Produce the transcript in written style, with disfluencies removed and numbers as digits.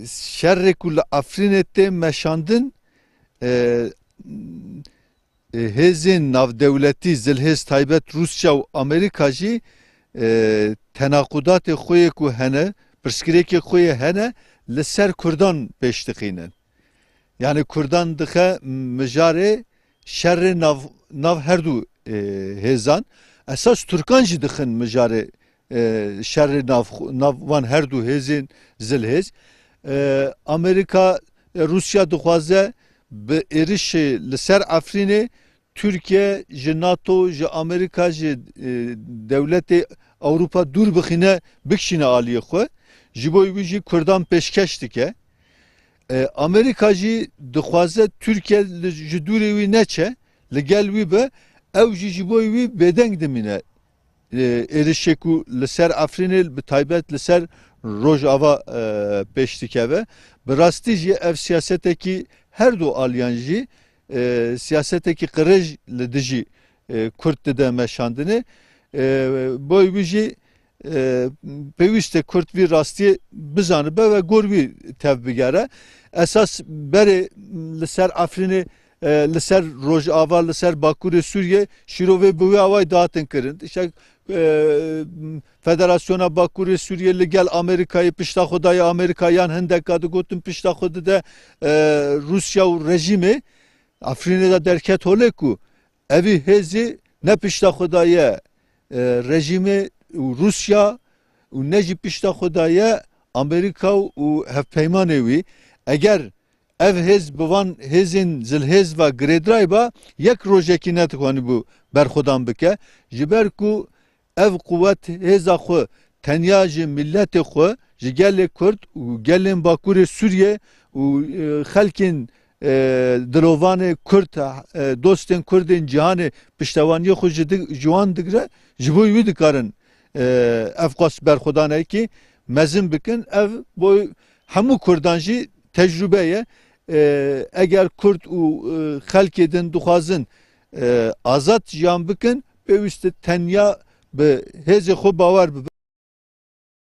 şerre kulle Afrinet'te meşandın hezin nav devleti zilhez taybet Rusya ve Amerikacı tenakudat-ı xoye ku hene pırskireki xoye hene لسر کردان پیش دخینن یعنی کردان دخه مجاره شر ناو هر دو هزان اساس ترکان جی دخن مجاره شر ناو وان هر دو هزین زل هز امریکا روسیا دخوازه به ارش لسر افرینه Türkiye ji NATO ji Amerika ji devleti Avrupa dur bixine bikşine aliye xwe ji bo wî jî Kurdan pêşkeş dike. Amerika jî dixwaze Türkiye ji dûrê wî neçe li gel wî be ew jî ji bo wî bêdeng dimîne êrişê ku li ser Efrînê bi taybet li ser Rojava pêş dikeve. Bi rastî jî ev siyasetekî her du aliyan jî siyasetekî qirêj li dijî Kurd dide meşandine boy wî jî pêwîst e Kurd vî rastiyê bizanibe ve gor wî tev bigere. Esas berê li ser Efrînê li ser Rojava li ser Bakurê Sûriye şîrovê bi wê awayî dahatin kirin. İşte Federasyona Bakurê Sûriye li gel Amerikayê pişta xwe Amerika yan hindeka digotin pişta xwe dide Rusya û rejimê Afrinê de derket hole ku evî hêzî ne pişta xwe daye rejimê û Rusya û ne jî pişta xwe daye Amerika û hevpeymanê wî eger ev hêz bi van hêzên zilhêz ve girêdirayê ba yek rojekî netixwanî bu berxwedan bike ji ber ku ev quwet hêza xwe tenya ji milletê xwe ji gelê Kurd û gelên Bakurê Sûriye û xelkên dilovanê Kurd dostên Kurdên cîhanê piştevaniyê xwe ji wan digire ji bo wî dikarin ev qas berxwedanekî mezin bikin ev bo hemû Kurdan jî tecrübe ye eger Kurd û xelkê din dixwazin azad jiyan bikin pêwîst e tenya bi hêzê xwe bawer bibe.